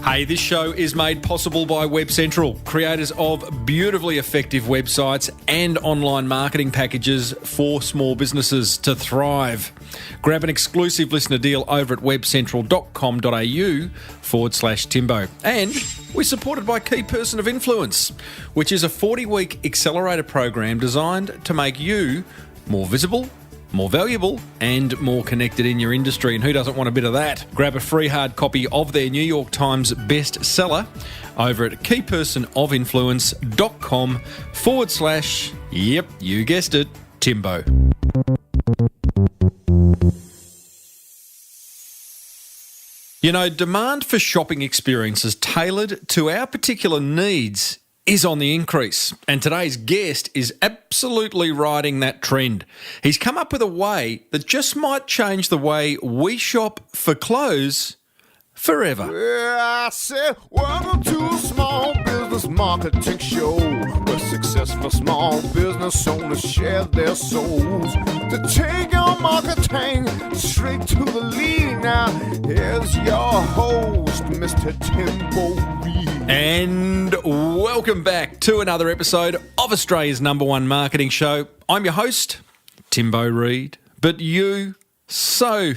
Hey, this show is made possible by Web Central, creators of beautifully effective websites and online marketing packages for small businesses to thrive. Grab an exclusive listener deal over at webcentral.com.au/Timbo. And we're supported by Key Person of Influence, which is a 40-week accelerator program designed to make you more visible, more valuable and more connected in your industry. And who doesn't want a bit of that? Grab a free hard copy of their New York Times bestseller over at keypersonofinfluence.com/ yep, you guessed it, Timbo. You know, demand for shopping experiences tailored to our particular needs is on the increase, and today's guest is absolutely riding that trend. He's come up with a way that just might change the way we shop for clothes forever. Yeah, I said, welcome to a small business marketing show, where successful small business owners share their souls to take your marketing straight to the lead. Now, here's your host, Mr. Timbo Reid. And welcome back to another episode of Australia's #1 marketing show. I'm your host, Timbo Reid, but you, so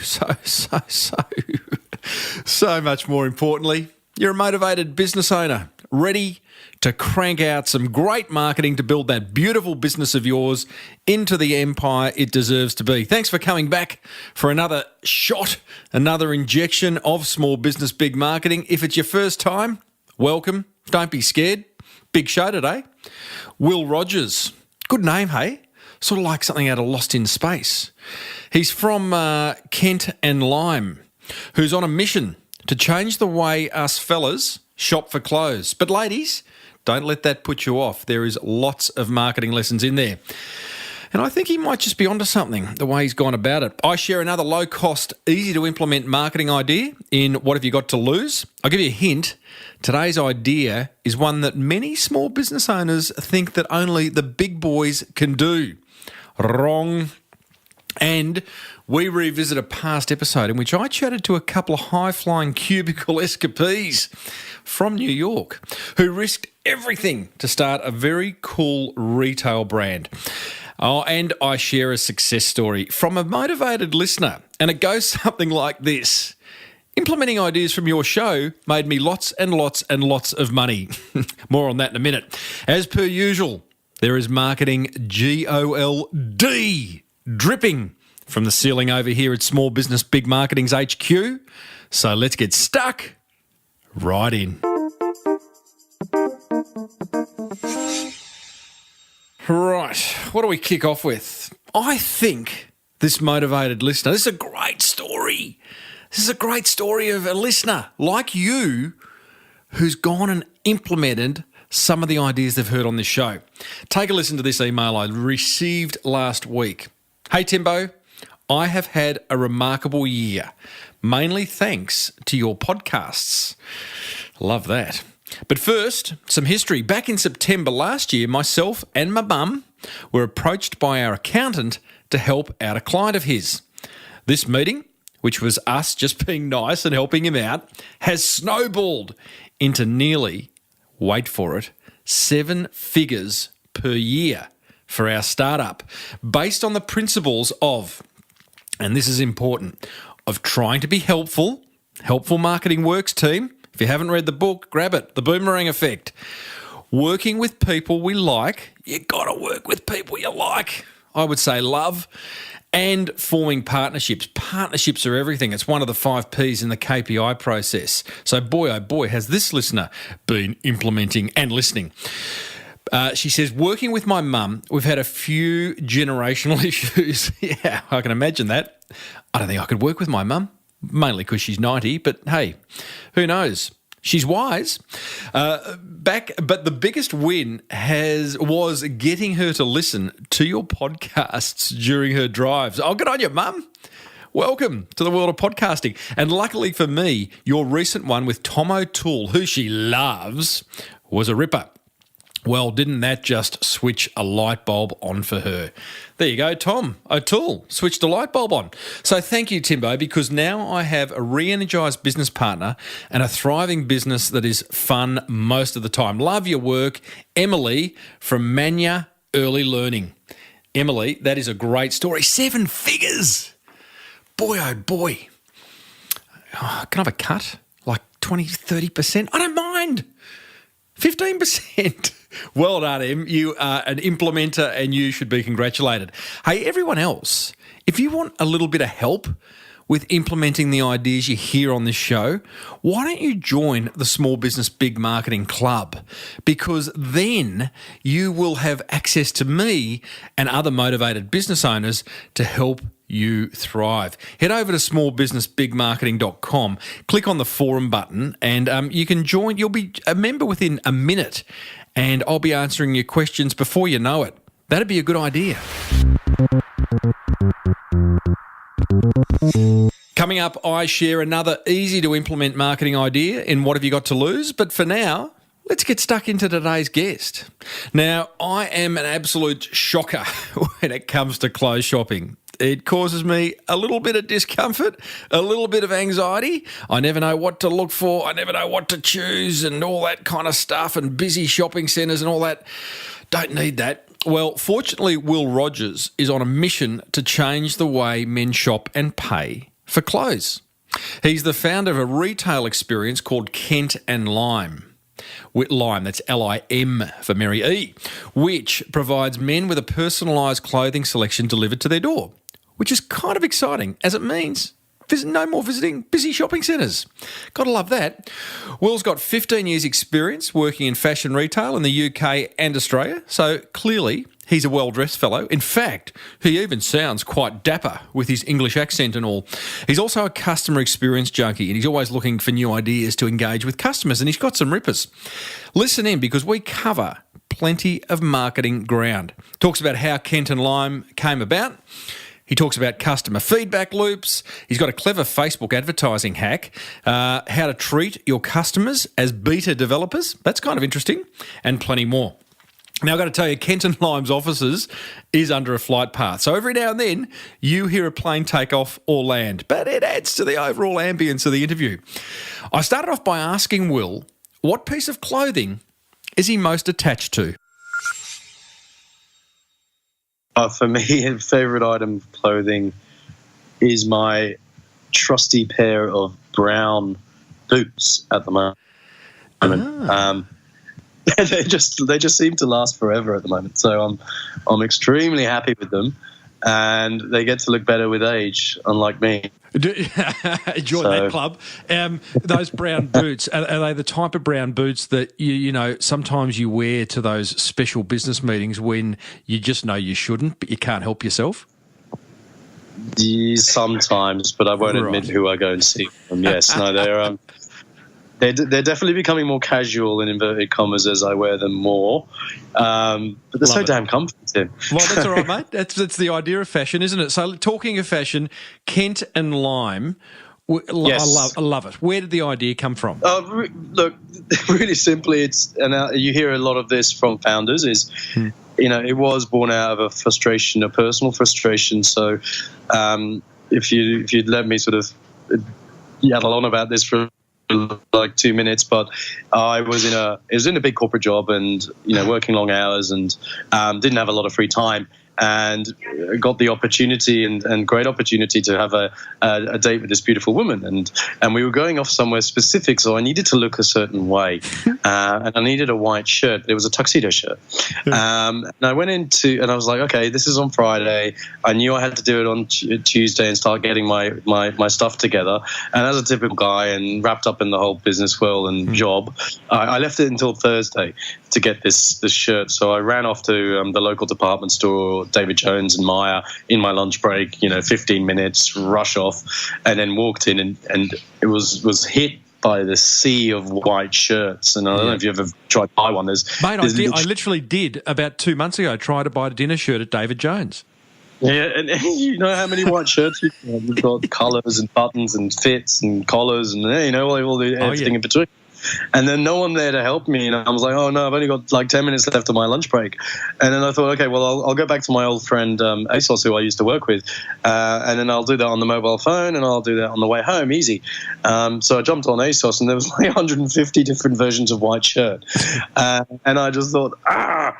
much more importantly, you're a motivated business owner, ready to crank out some great marketing to build that beautiful business of yours into the empire it deserves to be. Thanks for coming back for another shot, another injection of small business big marketing. If it's your first time, welcome. Don't be scared. Big show today. Will Rogers. Good name, hey? Sort of like something out of Lost in Space. He's from Kent and Lyme, who's on a mission to change the way us fellas shop for clothes. But ladies, don't let that put you off. There is lots of marketing lessons in there. And I think he might just be onto something, the way he's gone about it. I share another low-cost, easy-to-implement marketing idea in What Have You Got to Lose? I'll give you a hint. Today's idea is one that many small business owners think that only the big boys can do. Wrong. And we revisit a past episode in which I chatted to a couple of high-flying cubicle escapees from New York who risked everything to start a very cool retail brand. Oh, and I share a success story from a motivated listener, and it goes something like this. Implementing ideas from your show made me lots and lots and lots of money. More on that in a minute. As per usual, there is marketing GOLD dripping from the ceiling over here at Small Business Big Marketing's HQ. So let's get stuck right in. Right, what do we kick off with? I think this motivated listener, this is a great story. This is a great story of a listener like you who's gone and implemented some of the ideas they've heard on this show. Take a listen to this email I received last week. Hey Timbo, I have had a remarkable year, mainly thanks to your podcasts. Love that. But first, some history. Back in September last year, myself and my mum were approached by our accountant to help out a client of his. This meeting, which was us just being nice and helping him out, has snowballed into nearly, wait for it, 7 figures per year for our startup, based on the principles of, and this is important, of trying to be helpful. Helpful Marketing Works team. If you haven't read the book, grab it. The Boomerang Effect. Working with people we like. You got to work with people you like. I would say love. And forming partnerships. Partnerships are everything. It's one of the 5 Ps in the KPI process. So boy, oh boy, has this listener been implementing and listening. She says, working with my mum, we've had a few generational issues. Yeah, I can imagine that. I don't think I could work with my mum. Mainly because she's 90, but hey, who knows? She's wise. But the biggest win was getting her to listen to your podcasts during her drives. Oh, good on you, Mum. Welcome to the world of podcasting. And luckily for me, your recent one with Tom O'Toole, who she loves, was a ripper. Well, didn't that just switch a light bulb on for her? There you go, Tom O'Toole switched a light bulb on. So thank you, Timbo, because now I have a re-energised business partner and a thriving business that is fun most of the time. Love your work. Emily from Mania Early Learning. Emily, that is a great story. 7 figures. Boy, oh boy. Oh, can I have a cut? Like 20, 30%? I don't mind. 15%. Well done, Em. You are an implementer and you should be congratulated. Hey, everyone else, if you want a little bit of help with implementing the ideas you hear on this show, why don't you join the Small Business Big Marketing Club? Because then you will have access to me and other motivated business owners to help you thrive. Head over to smallbusinessbigmarketing.com, click on the forum button, and you can join. You'll be a member within a minute, and I'll be answering your questions before you know it. That'd be a good idea. Coming up, I share another easy-to-implement marketing idea in What Have You Got to Lose? But for now, let's get stuck into today's guest. Now, I am an absolute shocker when it comes to clothes shopping. It causes me a little bit of discomfort, a little bit of anxiety. I never know what to look for. I never know what to choose and all that kind of stuff, and busy shopping centres and all that. Don't need that. Well, fortunately, Will Rogers is on a mission to change the way men shop and pay for clothes. He's the founder of a retail experience called Kent and Lime. Lime, that's L-I-M for Mary E, which provides men with a personalised clothing selection delivered to their door, which is kind of exciting, as it means no more visiting busy shopping centres. Gotta love that. Will's got 15 years experience working in fashion retail in the UK and Australia, so clearly he's a well-dressed fellow. In fact, he even sounds quite dapper with his English accent and all. He's also a customer experience junkie, and he's always looking for new ideas to engage with customers, and he's got some rippers. Listen in, because we cover plenty of marketing ground. Talks about how Kent and Lime came about. He talks about customer feedback loops. He's got a clever Facebook advertising hack, how to treat your customers as beta developers. That's kind of interesting, and plenty more. Now, I've got to tell you, Kent and Lime's offices is under a flight path. So every now and then you hear a plane take off or land, but it adds to the overall ambience of the interview. I started off by asking Will, what piece of clothing is he most attached to? For me, a favourite item of clothing is my trusty pair of brown boots at the moment. They just seem to last forever at the moment. So I'm extremely happy with them, and they get to look better with age, unlike me. Join that club. Those brown boots, are they the type of brown boots that you know sometimes you wear to those special business meetings when you just know you shouldn't, but you can't help yourself? Sometimes, but I won't admit who I go and see them. Yes, no, they're definitely becoming more casual in inverted commas as I wear them more. But they're so damn comfortable. Well, that's all right, mate. That's the idea of fashion, isn't it? So talking of fashion, Kent and Lime, yes. I love it. Where did the idea come from? Look, really simply, you hear a lot of this from founders, it was born out of a personal frustration. So if you'd let me sort of yabble on about this for like 2 minutes, but I was in a big corporate job and working long hours and didn't have a lot of free time, and got the opportunity and great opportunity to have a date with this beautiful woman, and we were going off somewhere specific, so I needed to look a certain way, and I needed a white shirt. It was a tuxedo shirt, and I went and I was like, okay, this is on Friday. I knew I had to do it on Tuesday and start getting my stuff together, and as a typical guy and wrapped up in the whole business world and job, I left it until Thursday to get this shirt. So I ran off to the local department store, David Jones and Maya, in my lunch break, 15 minutes, rush off, and then walked in and it was hit by the sea of white shirts. And I don't know if you've ever tried to buy one. Mate, I literally did about 2 months ago, try to buy a dinner shirt at David Jones. Yeah, and you know how many white shirts you've got colours and buttons and fits and collars and all the everything in between. And then no one there to help me. And I was like, oh, no, I've only got like 10 minutes left of my lunch break. And then I thought, okay, well, I'll go back to my old friend ASOS, who I used to work with. And then I'll do that on the mobile phone, and I'll do that on the way home, easy. So I jumped on ASOS, and there was like 150 different versions of white shirt. And I just thought, how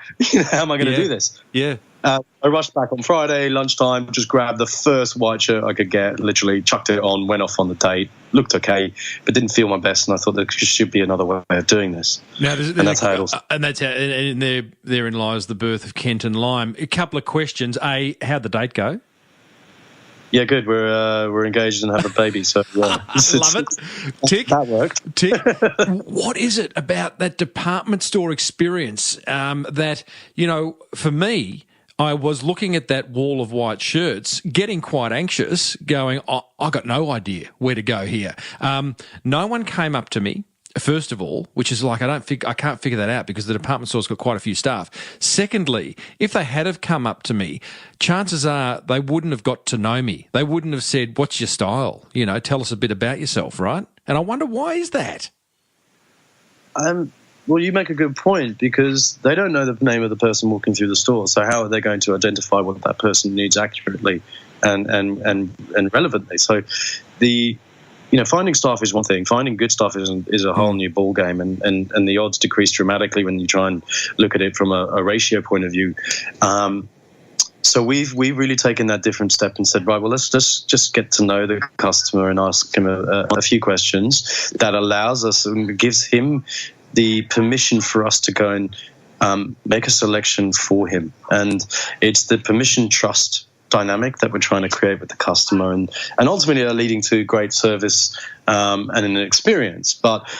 am I going to do this? Yeah. I rushed back on Friday, lunchtime, just grabbed the first white shirt I could get, literally chucked it on, went off on the date, looked okay, but didn't feel my best, and I thought there should be another way of doing this. Now, and that's how it all... And that's how, and therein lies the birth of Kent and Lime. A couple of questions. A, how'd the date go? Yeah, good. We're engaged and have a baby, so love it. Tick. That worked. Tick. What is it about that department store experience that, for me, I was looking at that wall of white shirts, getting quite anxious, going, I got no idea where to go here. No one came up to me, first of all, which is like I can't figure that out because the department store's got quite a few staff. Secondly, if they had have come up to me, chances are they wouldn't have got to know me. They wouldn't have said, what's your style? Tell us a bit about yourself, right? And I wonder, why is that? Well, you make a good point, because they don't know the name of the person walking through the store. So how are they going to identify what that person needs accurately and relevantly? So finding staff is one thing. Finding good staff is a whole new ball game, and the odds decrease dramatically when you try and look at it from a ratio point of view. So we've really taken that different step and said, right, well, let's just get to know the customer and ask him a few questions that allows us and gives him the permission for us to go and make a selection for him. And it's the permission trust dynamic that we're trying to create with the customer, and ultimately are leading to great service and an experience. But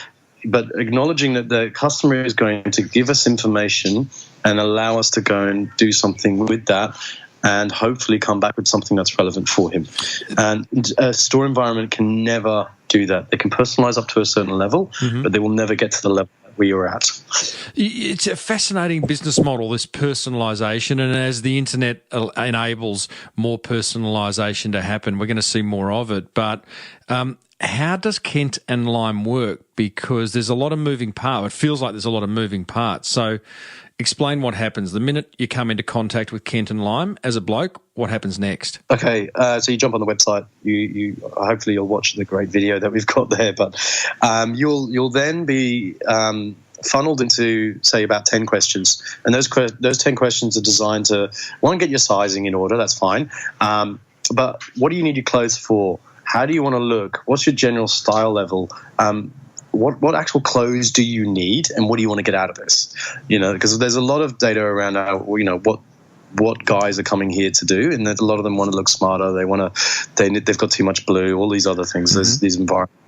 acknowledging that the customer is going to give us information and allow us to go and do something with that, and hopefully come back with something that's relevant for him. And a store environment can never do that. They can personalize up to a certain level, but they will never get to the level that we are at. It's a fascinating business model, this personalisation, and as the internet enables more personalisation to happen, we're going to see more of it. But how does Kent and Lime work? Because there's a lot of moving parts. It feels like there's a lot of moving parts. So explain what happens the minute you come into contact with Kent and Lime as a bloke. What happens next? Okay, so you jump on the website. You hopefully you'll watch the great video that we've got there. But you'll then be funneled into, say, about 10 questions, and those 10 questions are designed to, one, get your sizing in order. That's fine. But what do you need your clothes for? How do you want to look? What's your general style level? What actual clothes do you need, and what do you want to get out of this? Because there's a lot of data around what guys are coming here to do, and a lot of them want to look smarter. They've got too much blue, all these other things. There's these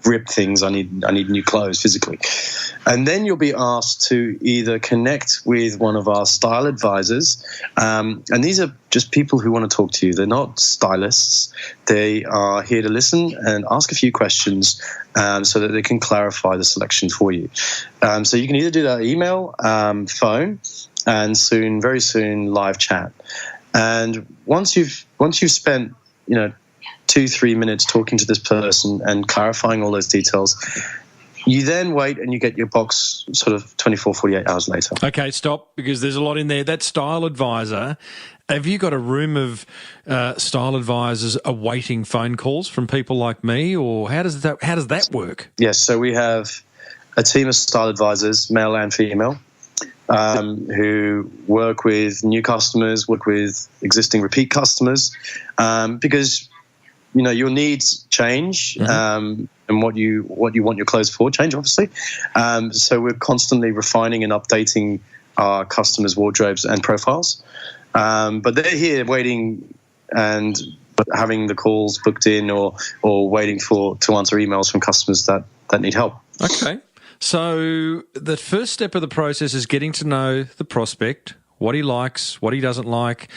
ripped things. I need new clothes physically. And then you'll be asked to either connect with one of our style advisors, and these are just people who want to talk to you. They're not stylists. They are here to listen and ask a few questions so that they can clarify the selection for you. So you can either do that email, phone, and very soon, live chat. And once you've spent 2-3 minutes talking to this person and clarifying all those details, you then wait and you get your box sort of 24, 48 hours later. Okay, stop, because there's a lot in there. That style advisor, have you got a room of style advisors awaiting phone calls from people like me, or how does that work? Yes, so we have a team of style advisors, male and female, who work with new customers, work with existing repeat customers, because your needs change, and what you want your clothes for change, obviously. So we're constantly refining and updating our customers' wardrobes and profiles. But they're here waiting and having the calls booked in, or waiting to answer emails from customers that need help. Okay. So the first step of the process is getting to know the prospect, what he likes, what he doesn't like.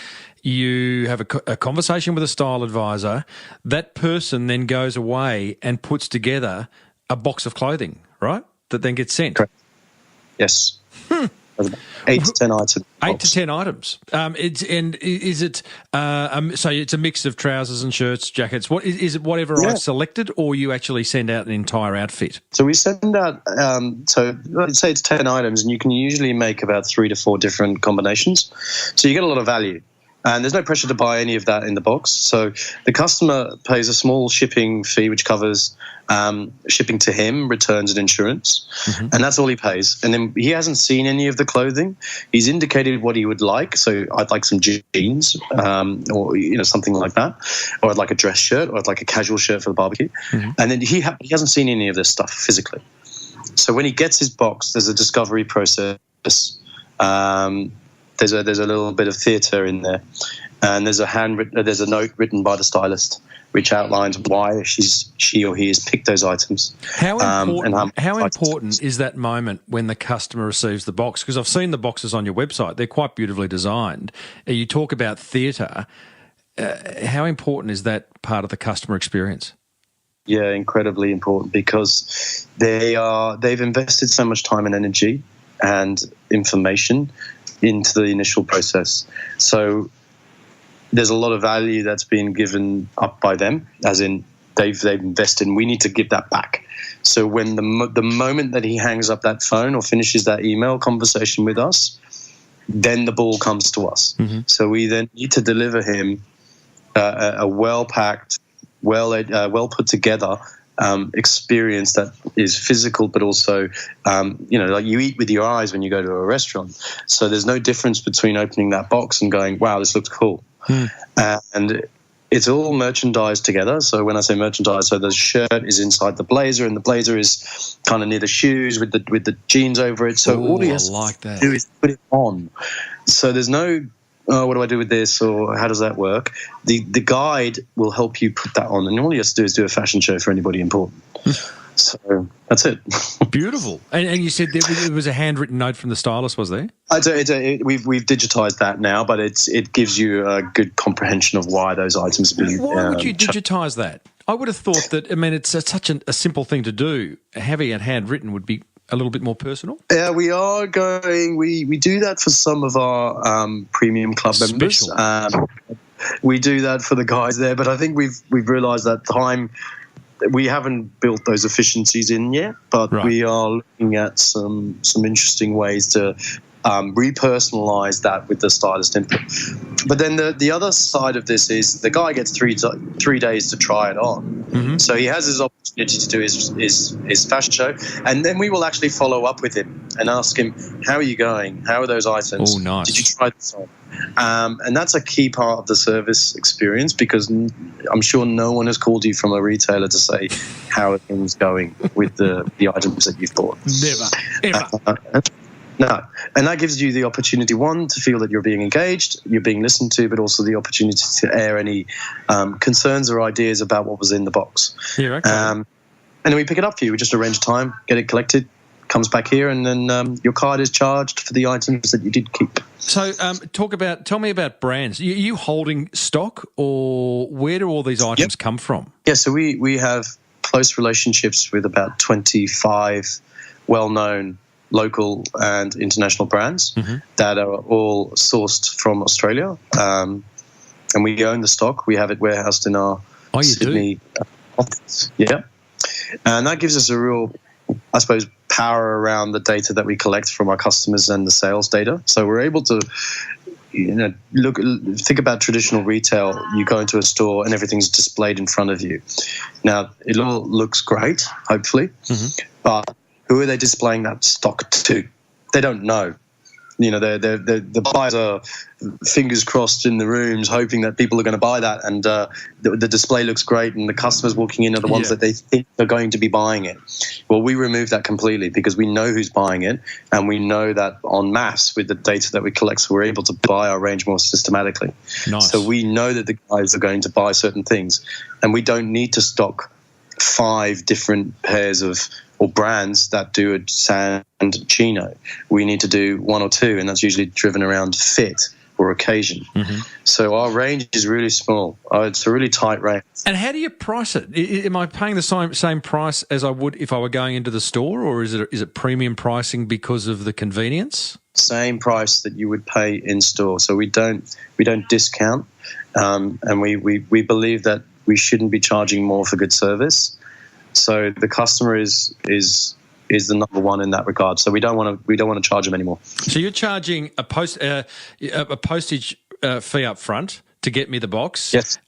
You have a conversation with a style advisor. That person then goes away and puts together a box of clothing, right? That then gets sent. Correct. Yes. About 8 to 10 items. 8 to 10 items. Is it so it's a mix of trousers and shirts, jackets? What is it? Whatever I've selected, or you actually send out an entire outfit? So we send out. So let's say it's 10 items, and you can usually make about 3 to 4 different combinations. So you get a lot of value. And there's no pressure to buy any of that in the box. So the customer pays a small shipping fee, which covers shipping to him, returns and insurance. Mm-hmm. And that's all he pays. And then he hasn't seen any of the clothing. He's indicated what he would like. So I'd like some jeans or something like that. Or I'd like a dress shirt, or I'd like a casual shirt for the barbecue. Mm-hmm. And then he hasn't seen any of this stuff physically. So when he gets his box, there's a discovery process. There's a little bit of theatre in there, and there's a note written by the stylist which outlines why she or he has picked those items. How important is that moment when the customer receives the box? Because I've seen the boxes on your website; they're quite beautifully designed. You talk about theatre. How important is that part of the customer experience? Yeah, incredibly important, because they've invested so much time and energy and information into the initial process. So there's a lot of value that's been given up by them, as in they've invested, and we need to give that back. So when the moment that he hangs up that phone or finishes that email conversation with us, then the ball comes to us. Mm-hmm. So we then need to deliver him a well-packed, well put together experience that is physical, but also, like you eat with your eyes when you go to a restaurant. So there's no difference between opening that box and going, wow, this looks cool. And it's all merchandised together. So when I say merchandise, so the shirt is inside the blazer, and the blazer is kind of near the shoes with the jeans over it. So all he has to do is put it on. So there's no, oh, what do I do with this, or how does that work? The guide will help you put that on, and all you have to do is do a fashion show for anybody important. So that's it. Beautiful. And you said there was a handwritten note from the stylist, was there? We've digitized that now, but it gives you a good comprehension of why those items are being. Why would you digitize that? I would have thought that. I mean, it's such a simple thing to do. Having it handwritten would be a little bit more personal. Yeah, we are going. We do that for some of our premium club members. We do that for the guys there, but I think we've realised that time. We haven't built those efficiencies in yet, but we are looking at some interesting ways to repersonalize that with the stylist input. But then the other side of this is the guy gets 3 days to try it on. Mm-hmm. So he has his opportunity to do his fashion show, and then we will actually follow up with him and ask him, how are you going? How are those items? Oh, nice. Did you try this on? And that's a key part of the service experience, because I'm sure no one has called you from a retailer to say, how are things going with the items that you've bought? Never, ever. No. And that gives you the opportunity, one, to feel that you're being engaged, you're being listened to, but also the opportunity to air any concerns or ideas about what was in the box. Yeah, okay. And then we pick it up for you. We just arrange time, get it collected, comes back here, and then your card is charged for the items that you did keep. So tell me about brands. Are you holding stock, or where do all these items come from? Yeah, so we have close relationships with about 25 well-known local and international brands that are all sourced from Australia. And we own the stock. We have it warehoused in our Sydney office. Yeah. And that gives us a real, I suppose, power around the data that we collect from our customers and the sales data. So we're able to, think about traditional retail. You go into a store and everything's displayed in front of you. Now, it all looks great, hopefully, but who are they displaying that stock to? They don't know. The buyers are fingers crossed in the rooms, hoping that people are going to buy that, and the display looks great, and the customers walking in are the ones that they think are going to be buying it. Well, we remove that completely, because we know who's buying it, and we know that en masse with the data that we collect, so we're able to buy our range more systematically. Nice. So we know that the guys are going to buy certain things, and we don't need to stock 5 different pairs of or brands that do a sand chino. We need to do 1 or 2, and that's usually driven around fit or occasion. So our range is really small. It's a really tight range. And how do you price it? Am I paying the same price as I would if I were going into the store, or is it premium pricing because of the convenience? Same price that you would pay in store. So we don't discount, and we believe that we shouldn't be charging more for good service. So the customer is the number one in that regard. So we don't want to charge them anymore. So you're charging a postage fee up front to get me the box. Yes.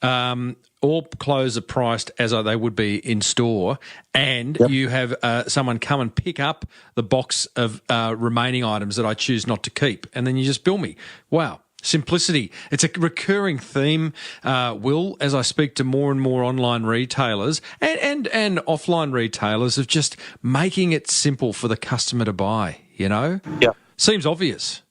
All clothes are priced as they would be in store, and you have someone come and pick up the box of remaining items that I choose not to keep, and then you just bill me. Wow. Simplicity. It's a recurring theme, Will, as I speak to more and more online retailers and offline retailers of just making it simple for the customer to buy, you know? Yeah. Seems obvious.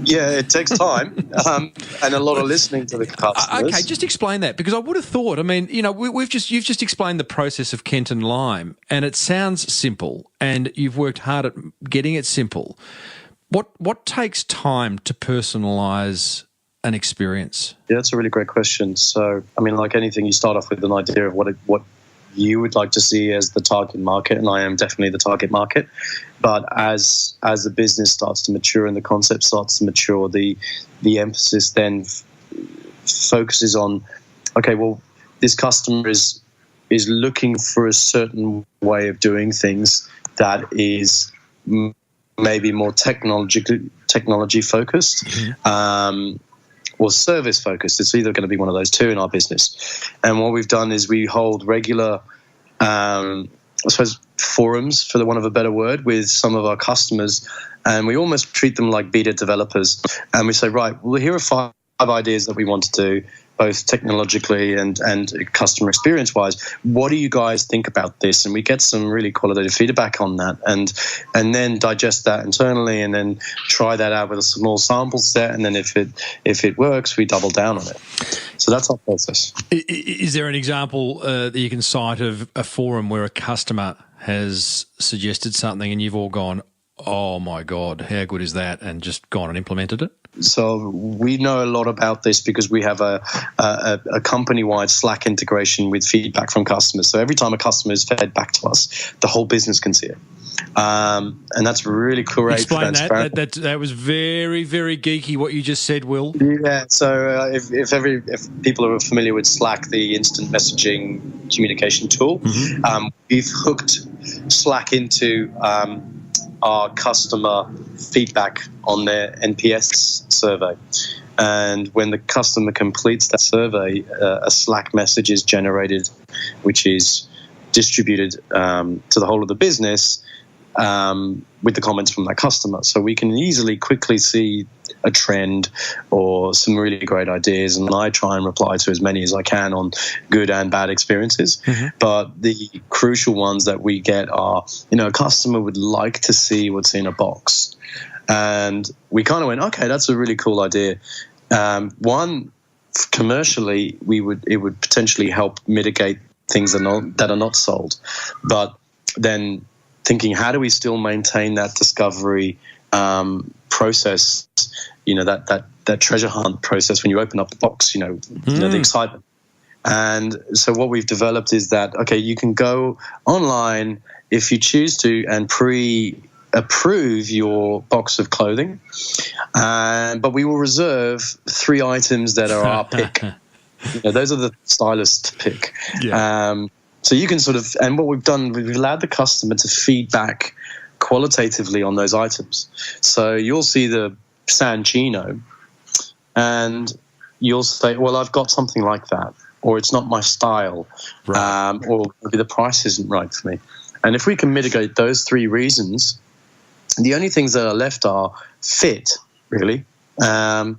Yeah, it takes time and a lot of listening to the customers. Okay, just explain that, because I would have thought, I mean, you know, you've just explained the process of Kent and Lime, and it sounds simple, and you've worked hard at getting it simple. What takes time to personalise an experience? Yeah, that's a really great question. So, I mean, like anything, you start off with an idea of what you would like to see as the target market, and I am definitely the target market. But as the business starts to mature and the concept starts to mature, the emphasis then focuses on, okay, well, this customer is looking for a certain way of doing things that is maybe more technology focused, or service focused. It's either going to be one of those two in our business. And what we've done is we hold regular, I suppose, forums, for the want of a better word, with some of our customers, and we almost treat them like beta developers. And we say, right, well, here are 5 ideas that we want to do, both technologically and customer experience wise. What do you guys think about this? And we get some really qualitative feedback on that, and then digest that internally, and then try that out with a small sample set. And then if it works, we double down on it. So that's our process. Is there an example that you can cite of a forum where a customer has suggested something and you've all gone, oh my God, how good is that, and just gone and implemented it? So we know a lot about this because we have a company-wide Slack integration with feedback from customers. So every time a customer is fed back to us, the whole business can see it. And that's really great. Explain that. That was very, very geeky what you just said, Will. Yeah. So if people are familiar with Slack, the instant messaging communication tool, we've hooked Slack into our customer feedback on their NPS survey. And when the customer completes that survey, a Slack message is generated, which is distributed to the whole of the business with the comments from that customer. So we can easily, quickly see a trend or some really great ideas, and I try and reply to as many as I can on good and bad experiences. But the crucial ones that we get are, a customer would like to see what's in a box. And we kind of went, okay, that's a really cool idea. One, commercially, it would potentially help mitigate things that are not sold. But then thinking, how do we still maintain that discovery process, that treasure hunt process when you open up the box, the excitement. And so what we've developed is that, okay, you can go online if you choose to and pre-approve your box of clothing, but we will reserve 3 items that are our pick. Those are the stylist pick. Yeah. So you can and what we've done, we've allowed the customer to feedback qualitatively on those items. So you'll see the Sanchino and you'll say, well, I've got something like that, or it's not my style, right. Or maybe the price isn't right for me. And if we can mitigate those 3 reasons, the only things that are left are fit, really, and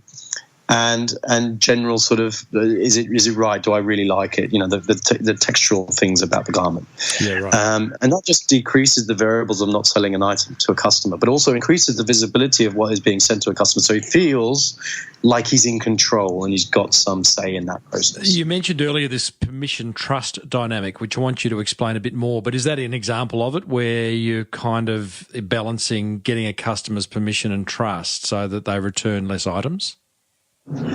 and general sort of is it right? Do I really like it? The textual things about the garment. Yeah, right. And that just decreases the variables of not selling an item to a customer, but also increases the visibility of what is being sent to a customer. So he feels like he's in control and he's got some say in that process. You mentioned earlier this permission trust dynamic, which I want you to explain a bit more, but is that an example of it where you're kind of balancing getting a customer's permission and trust so that they return less items?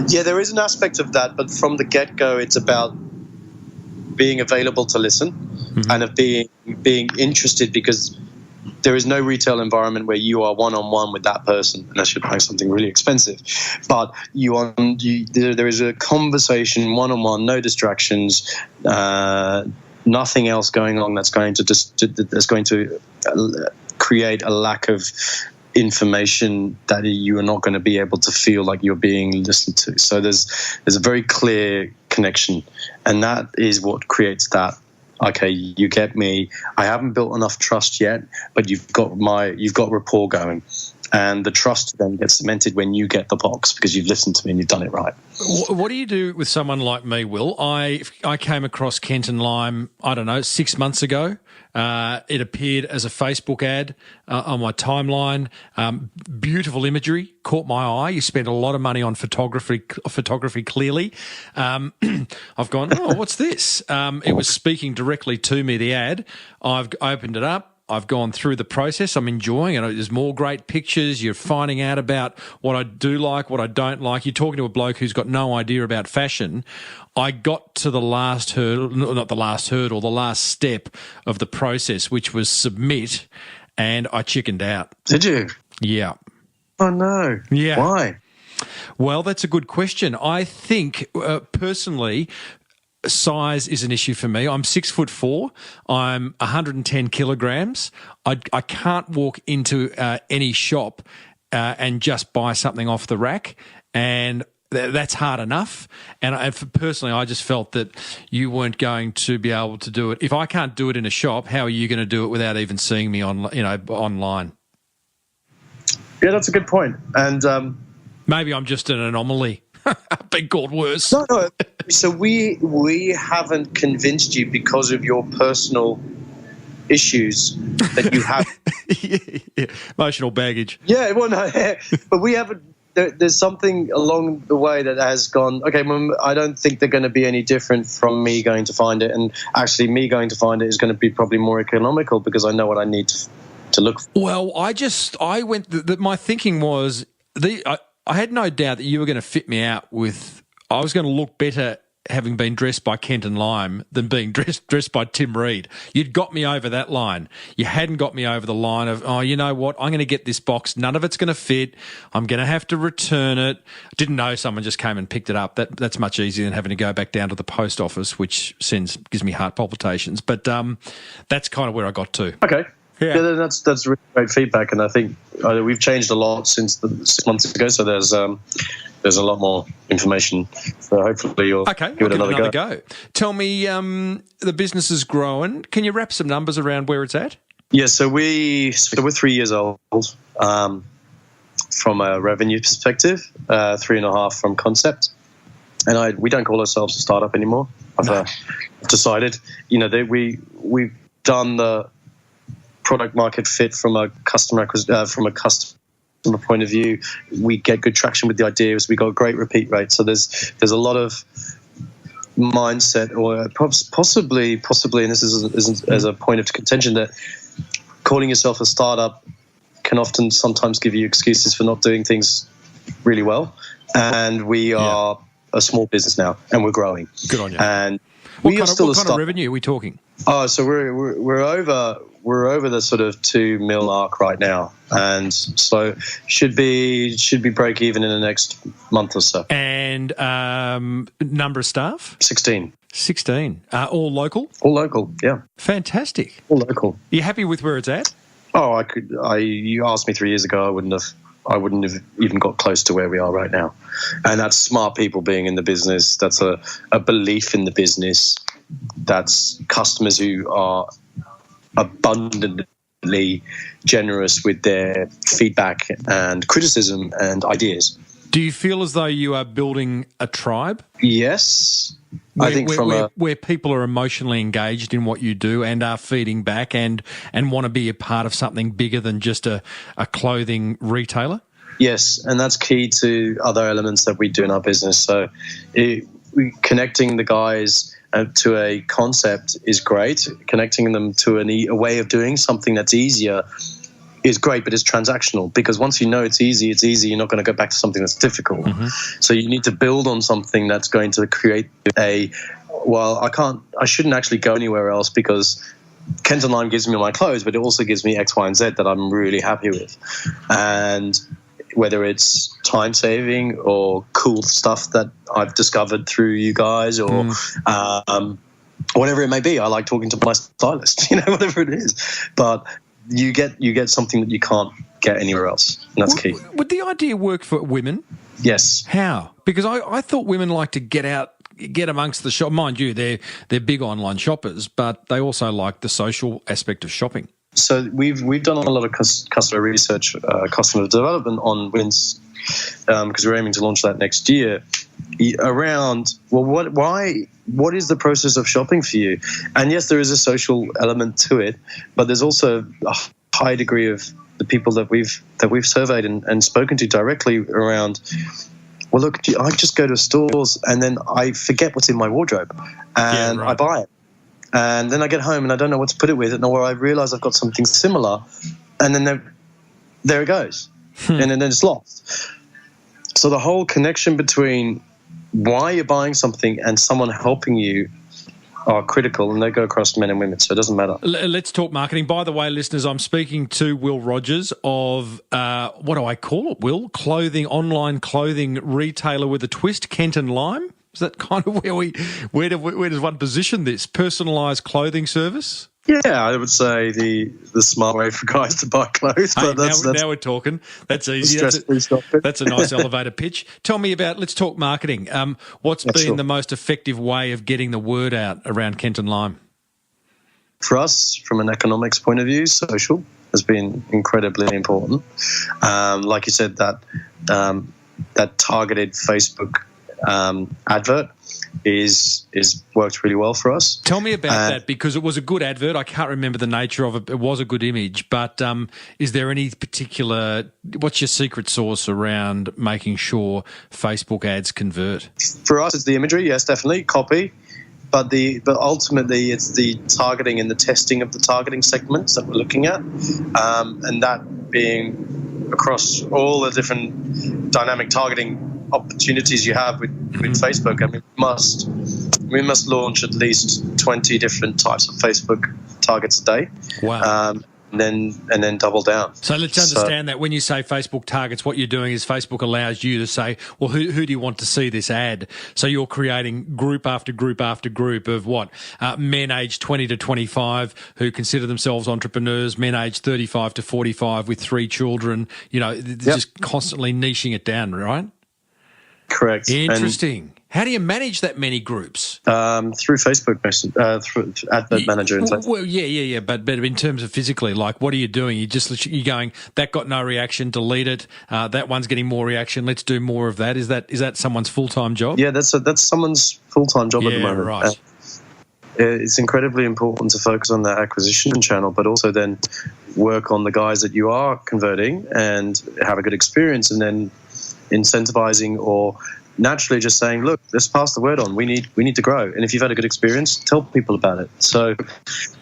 Yeah, there is an aspect of that, but from the get-go, it's about being available to listen and of being interested, because there is no retail environment where you are one-on-one with that person unless you're buying something really expensive. But there is a conversation one-on-one, no distractions, nothing else going on that's going to create a lack of information that you are not going to be able to feel like you're being listened to. So there's a very clear connection, and that is what creates that. Okay, you get me. I haven't built enough trust yet, but you've got rapport going, and the trust then gets cemented when you get the box because you've listened to me and you've done it right. What do you do with someone like me, Will? I came across Kent and Lime, I don't know, 6 months ago. It appeared as a Facebook ad on my timeline. Beautiful imagery caught my eye. You spent a lot of money on photography clearly. I've gone, oh, what's this? It was speaking directly to me, the ad. I've opened it up. I've gone through the process. I'm enjoying it. There's more great pictures. You're finding out about what I do like, what I don't like. You're talking to a bloke who's got no idea about fashion. I got to the last hurdle, not the last hurdle, the last step of the process, which was submit, and I chickened out. Did you? Yeah. Oh, no. Yeah. Why? Well, that's a good question. I think, personally, size is an issue for me. I'm 6'4". I'm 110 kilograms. I can't walk into any shop and just buy something off the rack, and that's hard enough. And personally, I just felt that you weren't going to be able to do it. If I can't do it in a shop, how are you going to do it without even seeing me online? Yeah, that's a good point. And maybe I'm just an anomaly. Been called worse. No. So we haven't convinced you because of your personal issues that you have. Yeah. Emotional baggage. Yeah, well, no, but we haven't. There's something along the way that has gone, okay, well, I don't think they're going to be any different from me going to find it. And actually, me going to find it is going to be probably more economical because I know what I need to look for. Well, my thinking was, I had no doubt that you were going to fit me out with, I was going to look better having been dressed by Kent and Lime than being dressed by Tim Reid. You'd got me over that line. You hadn't got me over the line of, oh, you know what, I'm going to get this box. None of it's going to fit. I'm going to have to return it. Didn't know someone just came and picked it up. That's much easier than having to go back down to the post office, which gives me heart palpitations. But that's kind of where I got to. Okay. Yeah, that's really great feedback, and I think we've changed a lot since 6 months ago. So there's a lot more information. So hopefully you'll give it another go. Tell me, the business is growing. Can you wrap some numbers around where it's at? Yeah, so we're 3 years old from a revenue perspective, 3.5 from concept, and we don't call ourselves a startup anymore. I've decided, we've done the product market fit from a customer point of view. We get good traction with the ideas. We got a great repeat rate. So there's a lot of mindset, or possibly, and this isn't as a point of contention, that calling yourself a startup can sometimes give you excuses for not doing things really well. And we are a small business now, and we're growing. Good on you. And what kind of revenue are we talking? Oh, so we're over the sort of 2 mil arc right now, and so should be break even in the next month or so. And number of staff? 16. 16. All local? All local, yeah. Fantastic. All local. Are you happy with where it's at? Oh, you asked me 3 years ago, I wouldn't have even got close to where we are right now. And that's smart people being in the business. That's a belief in the business. That's customers who are abundantly generous with their feedback and criticism and ideas. Do you feel as though you are building a tribe? Yes. I think where people are emotionally engaged in what you do and are feeding back and want to be a part of something bigger than just a clothing retailer? Yes, and that's key to other elements that we do in our business. So connecting the guys to a concept is great. Connecting them to a way of doing something that's easier is great, but it's transactional, because once you know it's easy, you're not going to go back to something that's difficult. So you need to build on something that's going to create I shouldn't actually go anywhere else because Kent and Lime gives me my clothes, but it also gives me X, Y, and Z that I'm really happy with. And whether it's time saving or cool stuff that I've discovered through you guys or whatever it may be, I like talking to my stylist, whatever it is. But you get something that you can't get anywhere else, and that's key. Would the idea work for women? Yes. How? Because I thought women like to get out, get amongst the shop. Mind you, they're big online shoppers, but they also like the social aspect of shopping. So we've done a lot of customer research, customer development on women's, because we're aiming to launch that next year. Around what is the process of shopping for you? And yes, there is a social element to it, but there's also a high degree of the people that we've surveyed and spoken to directly around. Well, look, I just go to stores and then I forget what's in my wardrobe, and I buy it, and then I get home and I don't know what to put it with, or I realise I've got something similar, and then there it goes, and then it's lost. So the whole connection between why you're buying something and someone helping you are critical, and they go across men and women, so it doesn't matter. Let's talk marketing. By the way, listeners, I'm speaking to Will Rogers of, what do I call it, Will? Online clothing retailer with a twist, Kent and Lime? Is that kind of where does one position this? Personalised clothing service? Yeah, I would say the smart way for guys to buy clothes. But now we're talking. That's easy. That's a nice elevator pitch. Tell me let's talk marketing. What's been the most effective way of getting the word out around Kent and Lime? For us, from an economics point of view, social has been incredibly important. Like you said, that targeted Facebook advert is worked really well for us. Tell me about that, because it was a good advert. I can't remember the nature of it. It was a good image, but is there any particular, what's your secret sauce around making sure Facebook ads convert? For us, it's the imagery, yes, definitely, copy, but ultimately it's the targeting and the testing of the targeting segments that we're looking at, and that being across all the different dynamic targeting opportunities you have with Facebook. I mean, we must launch at least 20 different types of Facebook targets a day. Wow. And then double down. So let's understand that when you say Facebook targets, what you're doing is Facebook allows you to say, well, who do you want to see this ad? So you're creating group after group after group of what? Men aged 20 to 25 who consider themselves entrepreneurs, men aged 35 to 45 with 3 children, just constantly niching it down, right? Correct. Interesting. How do you manage that many groups? Through Facebook, through Advert Manager. Well, yeah. But in terms of physically, like, what are you doing? You're going, that got no reaction, delete it. That one's getting more reaction. Let's do more of that. Is that someone's full-time job? Yeah, that's someone's full-time job at the moment. Right. It's incredibly important to focus on that acquisition channel, but also then work on the guys that you are converting and have a good experience, and then incentivizing or naturally just saying, look, let's pass the word on. We need to grow. And if you've had a good experience, tell people about it. So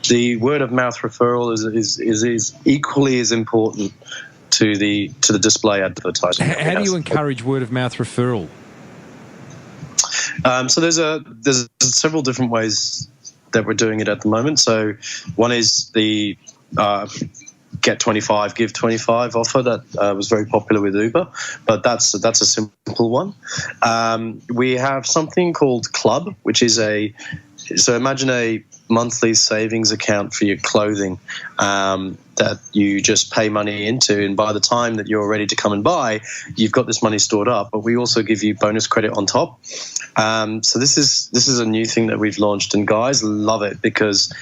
the word of mouth referral is equally as important to the display advertising. How do you encourage word of mouth referral? So there's several different ways that we're doing it at the moment. So one is the get 25, give 25 offer that was very popular with Uber, but that's a simple one. We have something called Club, which is so imagine a monthly savings account for your clothing that you just pay money into, and by the time that you're ready to come and buy, you've got this money stored up, but we also give you bonus credit on top. So this is a new thing that we've launched, and guys love it because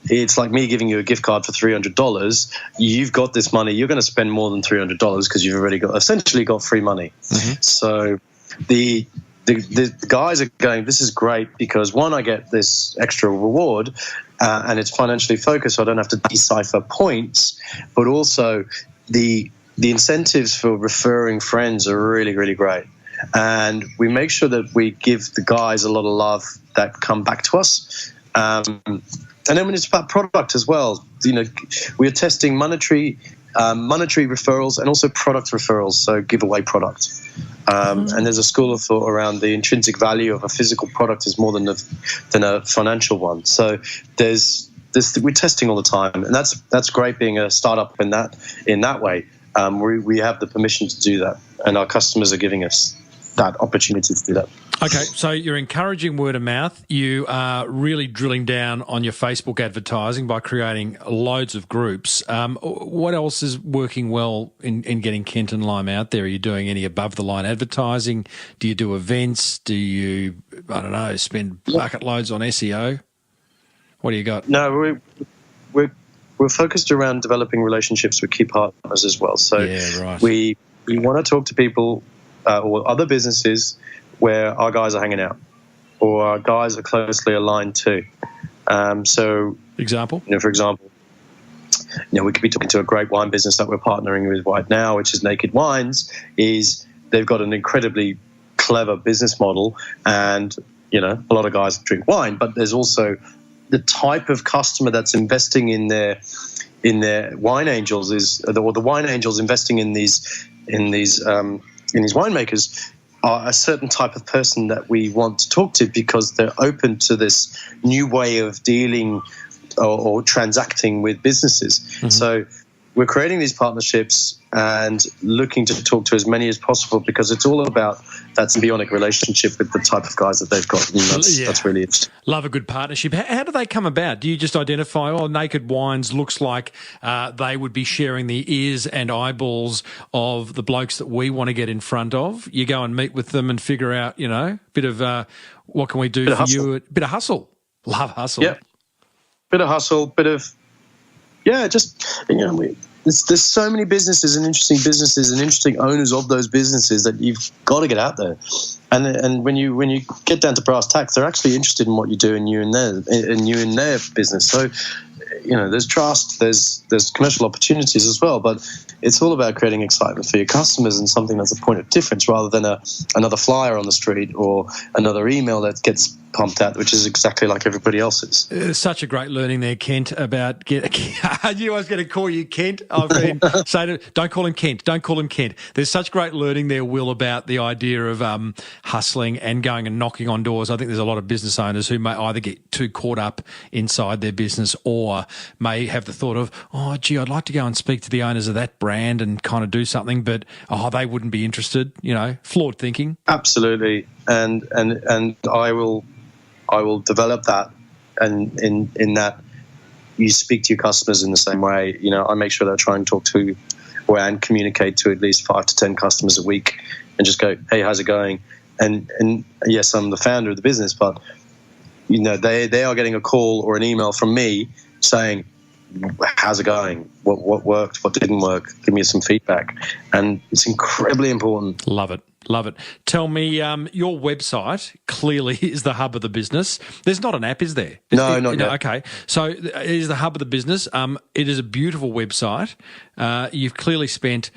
it's like me giving you a gift card for $300. You've got this money. You're going to spend more than $300 because you've already essentially got free money. So the guys are going, this is great because, one, I get this extra reward and it's financially focused, so I don't have to decipher points, but also the incentives for referring friends are really, really great. And we make sure that we give the guys a lot of love that come back to us. And then when it's about product as well, we're testing monetary referrals and also product referrals, so giveaway product. And there's a school of thought around the intrinsic value of a physical product is more than a financial one. So we're testing all the time, and that's great being a startup in that way. We have the permission to do that, and our customers are giving us that opportunity to do that. Okay, so you're encouraging word of mouth. You are really drilling down on your Facebook advertising by creating loads of groups. What else is working well in getting Kent and Lime out there? Are you doing any above-the-line advertising? Do you do events? Do you, I don't know, spend bucket loads on SEO? What do you got? No, we're focused around developing relationships with key partners as well. So we want to talk to people or other businesses where our guys are hanging out or our guys are closely aligned to. So, example? For example, we could be talking to a great wine business that we're partnering with right now, which is Naked Wines. They've got an incredibly clever business model, and a lot of guys drink wine, but there's also the type of customer that's investing in their wine angels or the wine angels investing in these winemakers are a certain type of person that we want to talk to because they're open to this new way of dealing or transacting with businesses. So we're creating these partnerships and looking to talk to as many as possible because it's all about that symbiotic relationship with the type of guys that they've got. And that's really interesting. Love a good partnership. How do they come about? Do you just identify, Naked Wines looks like they would be sharing the ears and eyeballs of the blokes that we want to get in front of? You go and meet with them and figure out, bit of what can we do for you? A bit of hustle. Love hustle. Yeah. Bit of hustle, there's so many businesses and interesting owners of those businesses that you've got to get out there. And when you get down to brass tacks, they're actually interested in what you do and you in their business. So, there's trust, there's commercial opportunities as well, but it's all about creating excitement for your customers and something that's a point of difference rather than another flyer on the street or another email that gets pumped out, which is exactly like everybody else's. Such a great learning there, Kent, about I knew I was going to call you Kent. I've been saying, don't call him Kent. Don't call him Kent. There's such great learning there, Will, about the idea of hustling and going and knocking on doors. I think there's a lot of business owners who may either get too caught up inside their business or may have the thought of, I'd like to go and speak to the owners of that brand and kind of do something, but they wouldn't be interested. Flawed thinking. Absolutely, and I will develop that, and in that you speak to your customers in the same way. I make sure that I try and talk to and communicate to at least 5 to 10 customers a week and just go, hey, how's it going? And yes, I'm the founder of the business, but they are getting a call or an email from me saying, how's it going? What worked? What didn't work? Give me some feedback. And it's incredibly important. Love it. Love it. Tell me, your website clearly is the hub of the business. There's not an app, is there? No, not yet. Okay. So it is the hub of the business. It is a beautiful website. You've clearly spent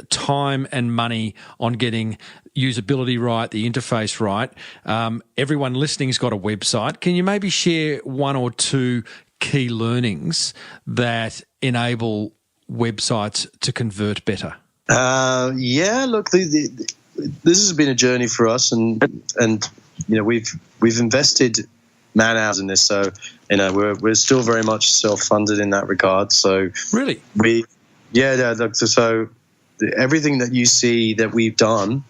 time and money on getting usability right, the interface right. Everyone listening's got a website. Can you maybe share one or two key learnings that enable websites to convert better? Look, this has been a journey for us, and we've invested man hours in this, so we're still very much self-funded in that regard. So really, so everything that you see that we've done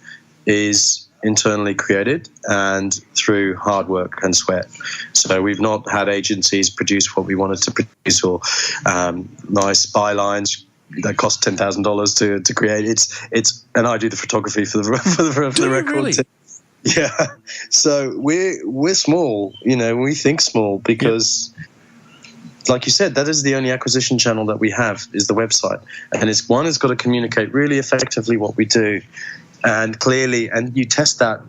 is internally created and through hard work and sweat. So we've not had agencies produce what we wanted to produce or nice bylines that cost $10,000 to create. It's and I do the photography for the record. Really? Yeah. So we're small. We think small because like you said, that is the only acquisition channel that we have, is the website. And it's got to communicate really effectively what we do and clearly, and you test that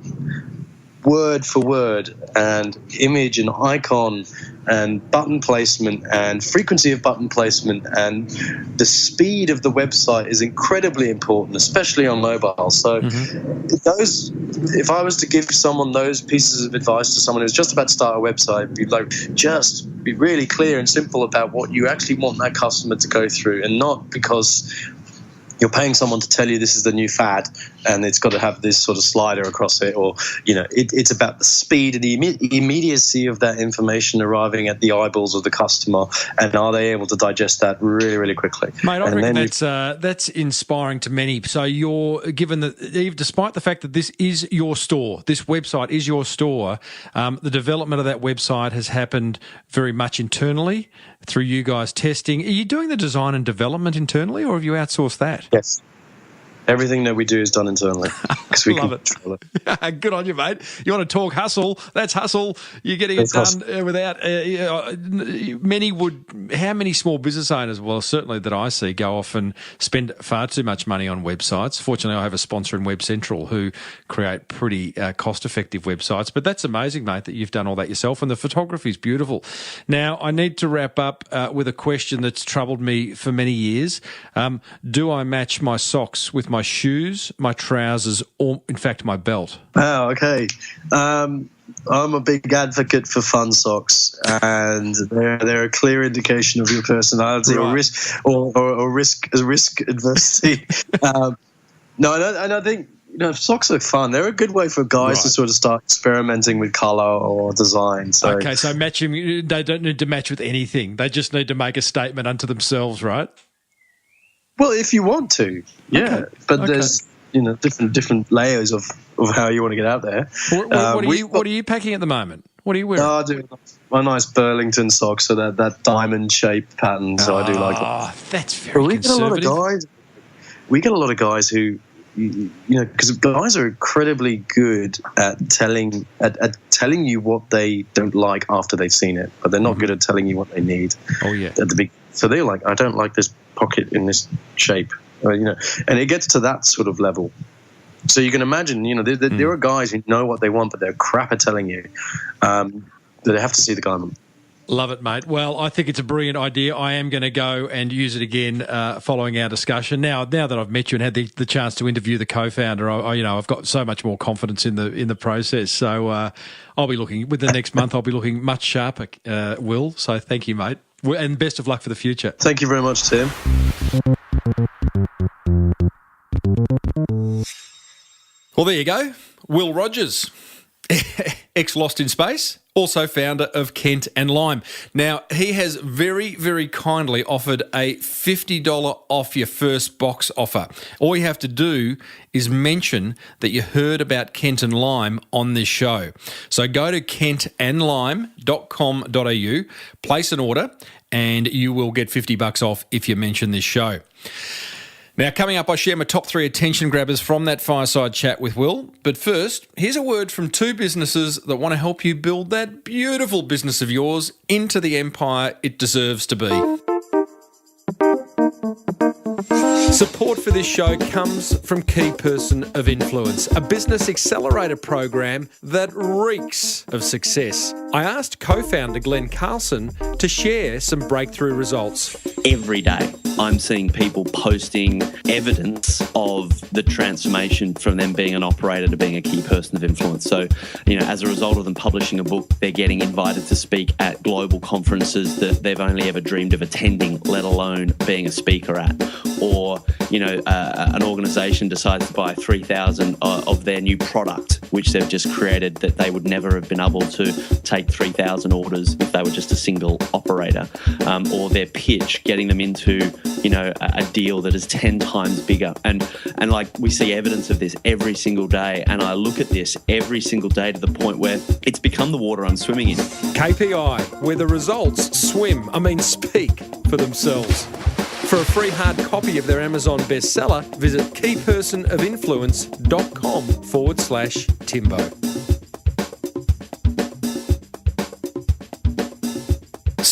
word for word, and image and icon and button placement and frequency of button placement, and the speed of the website is incredibly important, especially on mobile. So those, if I was to give someone those pieces of advice to someone who's just about to start a website, be like, just be really clear and simple about what you actually want that customer to go through, and not because you're paying someone to tell you this is the new fad and it's got to have this sort of slider across it, or, you know, it's about the speed and the immediacy of that information arriving at the eyeballs of the customer, and are they able to digest that really, really quickly. Mate, I reckon that's inspiring to many. So you're given that, despite the fact that this is your store, this website is your store, the development of that website has happened very much internally through you guys testing. Are you doing the design and development internally, or have you outsourced that? Yes. Everything that we do is done internally because we Love can control it. Good on you, mate. You want to talk hustle? That's hustle. You're getting it done without how many small business owners, well, certainly that I see, go off and spend far too much money on websites. Fortunately, I have a sponsor in Web Central who create pretty cost-effective websites. But that's amazing, mate, that you've done all that yourself, and the photography is beautiful. Now, I need to wrap up with a question that's troubled me for many years. Do I match my socks with my shoes, my trousers, or in fact my belt? Oh, okay. I'm a big advocate for fun socks, and they're a clear indication of your personality, right, or risk adversity. No, and I think, you know, socks are fun. They're a good way for guys to sort of start experimenting with colour or design. So, okay, so they don't need to match with anything. They just need to make a statement unto themselves, right? Well, if you want to, yeah. Okay. But there's, you know, different layers of how you want to get out there. What are you packing at the moment? What are you wearing? I do my nice Burlington socks, so that diamond shape pattern. So I do like that. Oh, that's very conservative. We get a lot of guys who, you know, because guys are incredibly good at telling you what they don't like after they've seen it, but they're not good at telling you what they need. Oh yeah. At the big, so they're like, I don't like this pocket in this shape, you know, and it gets to that sort of level. So you can imagine, you know, there are guys who know what they want, but they're crap at telling you. That they have to see the garment. Love it, mate. Well, I think it's a brilliant idea. I am going to go and use it again following our discussion. Now that I've met you and had the chance to interview the co-founder, I've got so much more confidence in the process. So I'll be looking, with the next month, I'll be looking much sharper, Will. So thank you, mate. And best of luck for the future. Thank you very much, Tim. Well, there you go. Will Rogers, ex-Lost in Space, also founder of Kent and Lime. Now, he has very, very kindly offered a $50 off your first box offer. All you have to do is mention that you heard about Kent and Lime on this show. So go to kentandlime.com.au, place an order, and you will get $50 off if you mention this show. Now, coming up, I share my top 3 attention grabbers from that fireside chat with Will. But first, here's a word from 2 businesses that want to help you build that beautiful business of yours into the empire it deserves to be. Support for this show comes from Key Person of Influence, a business accelerator program that reeks of success. I asked co-founder Glenn Carlson to share some breakthrough results. Every day, I'm seeing people posting evidence of the transformation from them being an operator to being a key person of influence. So, you know, as a result of them publishing a book, they're getting invited to speak at global conferences that they've only ever dreamed of attending, let alone being a speaker at. Or, you know, an organisation decides to buy 3,000 of their new product, which they've just created, that they would never have been able to take 3,000 orders if they were just a single operator. Or their pitch, getting them into, you know, a deal that is 10 times bigger. And like, we see evidence of this every single day. And I look at this every single day to the point where it's become the water I'm swimming in. KPI, where the results speak for themselves. For a free hard copy of their Amazon bestseller, visit keypersonofinfluence.com/Timbo.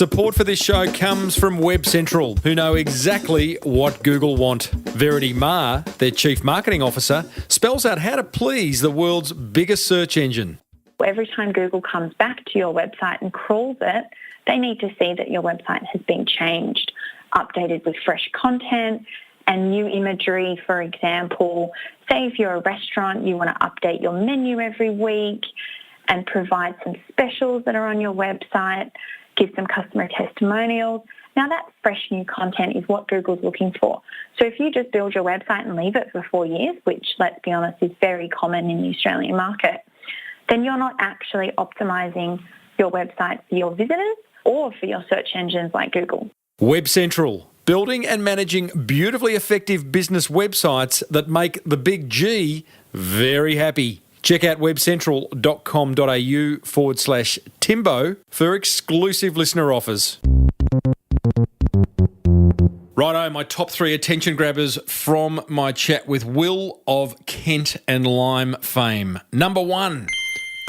Support for this show comes from Web Central, who know exactly what Google want. Verity Ma, their Chief Marketing Officer, spells out how to please the world's biggest search engine. Every time Google comes back to your website and crawls it, they need to see that your website has been changed, updated with fresh content and new imagery. For example, say if you're a restaurant, you want to update your menu every week and provide some specials that are on your website, give some customer testimonials. Now that fresh new content is what Google's looking for. So if you just build your website and leave it for 4 years, which let's be honest is very common in the Australian market, then you're not actually optimising your website for your visitors or for your search engines like Google. Web Central, building and managing beautifully effective business websites that make the big G very happy. Check out webcentral.com.au/Timbo for exclusive listener offers. Righto, my top 3 attention grabbers from my chat with Will of Kent and Lyme fame. Number 1,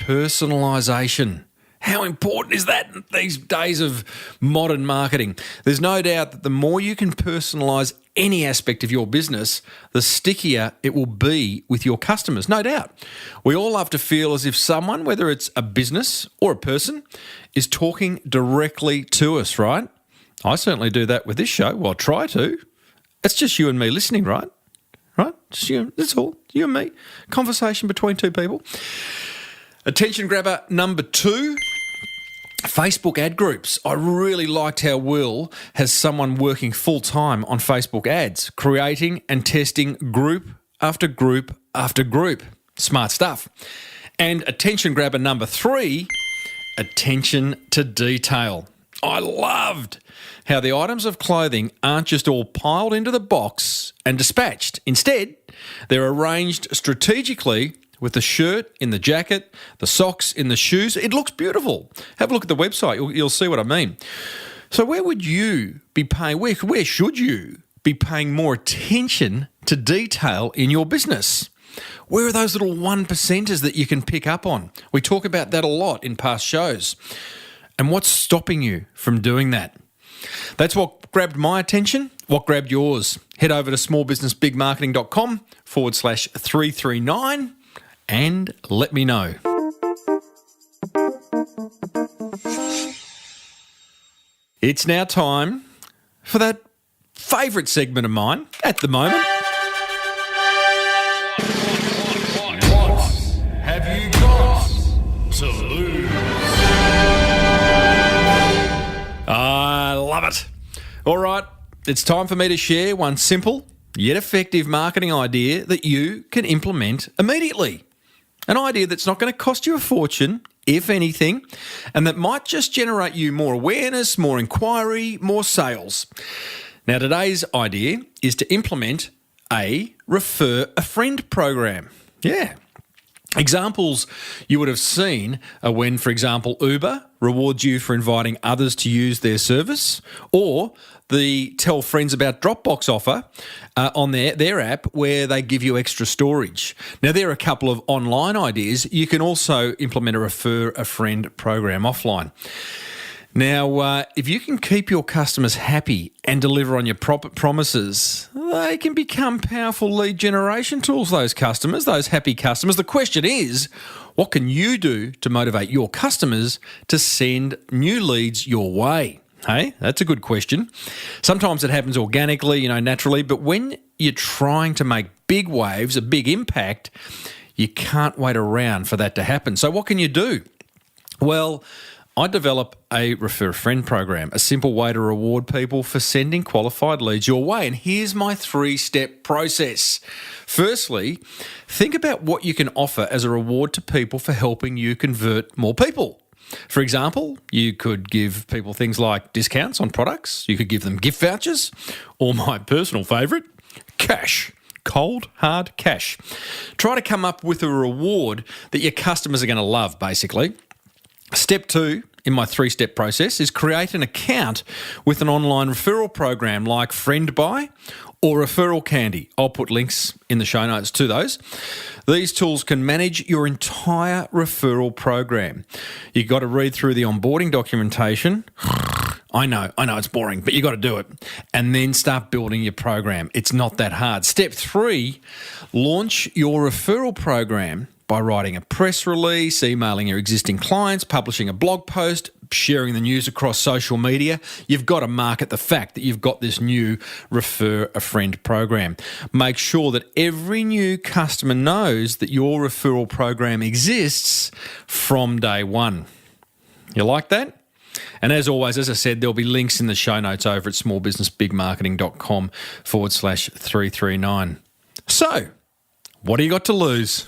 personalisation. How important is that in these days of modern marketing? There's no doubt that the more you can personalise any aspect of your business, the stickier it will be with your customers, no doubt. We all love to feel as if someone, whether it's a business or a person, is talking directly to us, right? I certainly do that with this show. Well, I try to. It's just you and me listening, right? Right? Just you. That's all. You and me. Conversation between two people. Attention grabber number 2, Facebook ad groups. I really liked how Will has someone working full-time on Facebook ads, creating and testing group after group after group. Smart stuff. And attention grabber number 3, attention to detail. I loved how the items of clothing aren't just all piled into the box and dispatched. Instead, they're arranged strategically with the shirt in the jacket, the socks in the shoes. It looks beautiful. Have a look at the website. You'll see what I mean. So where would you be paying, where should you be paying more attention to detail in your business? Where are those little 1%ers that you can pick up on? We talk about that a lot in past shows. And what's stopping you from doing that? That's what grabbed my attention. What grabbed yours? Head over to smallbusinessbigmarketing.com/339 and let me know. It's now time for that favourite segment of mine at the moment. What have you got to lose? I love it. All right, it's time for me to share one simple yet effective marketing idea that you can implement immediately. An idea that's not going to cost you a fortune, if anything, and that might just generate you more awareness, more inquiry, more sales. Now, today's idea is to implement a refer a friend program. Yeah. Examples you would have seen are when, for example, Uber rewards you for inviting others to use their service, or the Tell Friends About Dropbox offer on their app where they give you extra storage. Now, there are a couple of online ideas. You can also implement a refer a friend program offline. Now, if you can keep your customers happy and deliver on your promises, they can become powerful lead generation tools, those customers, those happy customers. The question is, what can you do to motivate your customers to send new leads your way? Hey, that's a good question. Sometimes it happens organically, naturally, but when you're trying to make big waves, a big impact, you can't wait around for that to happen. So what can you do? Well, I develop a refer a friend program, a simple way to reward people for sending qualified leads your way. And here's my 3-step process. Firstly, think about what you can offer as a reward to people for helping you convert more people. For example, you could give people things like discounts on products. You could give them gift vouchers, or my personal favourite, cash. Cold, hard cash. Try to come up with a reward that your customers are going to love, basically. Step 2 in my 3-step process is create an account with an online referral program like FriendBuy or Referral Candy. I'll put links in the show notes to those. These tools can manage your entire referral program. You've got to read through the onboarding documentation. I know it's boring, but you got to do it. And then start building your program. It's not that hard. Step 3, launch your referral program by writing a press release, emailing your existing clients, publishing a blog post, sharing the news across social media. You've got to market the fact that you've got this new Refer a Friend program. Make sure that every new customer knows that your referral program exists from day one. You like that? And as always, as I said, there'll be links in the show notes over at smallbusinessbigmarketing.com/339. So, what do you got to lose?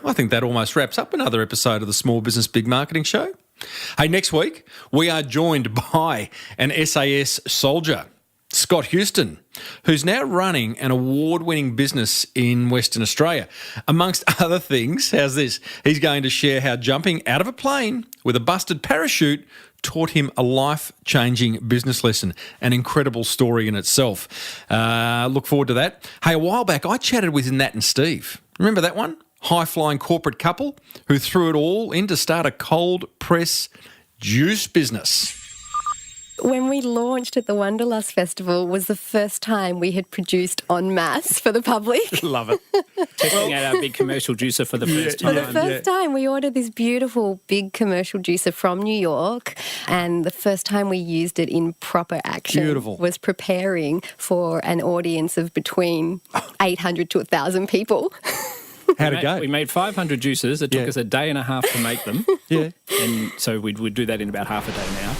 I think that almost wraps up another episode of the Small Business Big Marketing Show. Hey, next week, we are joined by an SAS soldier, Scott Houston, who's now running an award-winning business in Western Australia. Amongst other things, how's this? He's going to share how jumping out of a plane with a busted parachute taught him a life-changing business lesson. An incredible story in itself. Look forward to that. Hey, a while back, I chatted with Nat and Steve. Remember that one? High-flying corporate couple who threw it all in to start a cold press juice business. When we launched at the Wanderlust Festival was the first time we had produced en masse for the public. Love it. Testing out our big commercial juicer for the first For time. the first time, we ordered this beautiful big commercial juicer from New York, and the first time we used it in proper action Beautiful. was preparing for an audience of between 800 to 1,000 people. How'd it go? We made 500 juices. It took us a day and a half to make them. Yeah. And so we'd do that in about half a day now.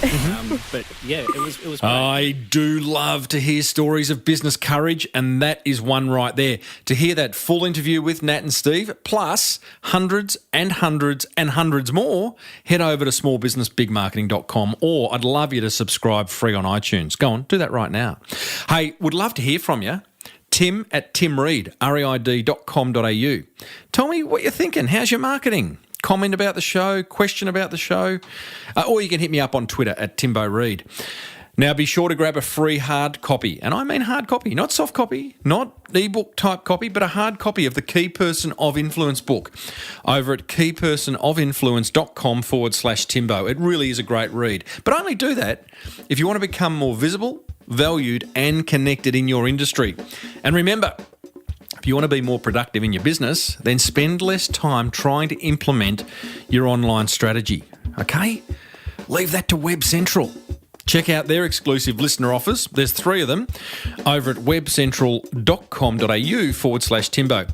But yeah, it was great. I do love to hear stories of business courage, and that is one right there. To hear that full interview with Nat and Steve, plus hundreds and hundreds and hundreds more, head over to smallbusinessbigmarketing.com, or I'd love you to subscribe free on iTunes. Go on, do that right now. Hey, would love to hear from you. Tim at timreid, reid.com.au. Tell me what you're thinking. How's your marketing? Comment about the show, question about the show, or you can hit me up on Twitter at Timbo Reid. Now, be sure to grab a free hard copy, and I mean hard copy, not soft copy, not ebook type copy, but a hard copy of the Key Person of Influence book over at keypersonofinfluence.com/Timbo. It really is a great read, but only do that if you want to become more visible, valued and connected in your industry. And remember, if you want to be more productive in your business, then spend less time trying to implement your online strategy, okay? Leave that to Web Central. Check out their exclusive listener offers. There's 3 of them over at webcentral.com.au/Timbo.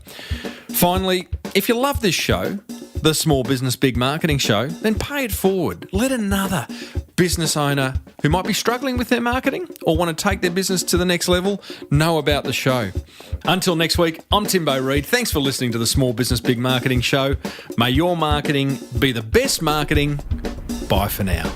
Finally, if you love this show, the Small Business Big Marketing Show, then pay it forward. Let another business owner who might be struggling with their marketing or want to take their business to the next level know about the show. Until next week, I'm Timbo Reid. Thanks for listening to the Small Business Big Marketing Show. May your marketing be the best marketing. Bye for now.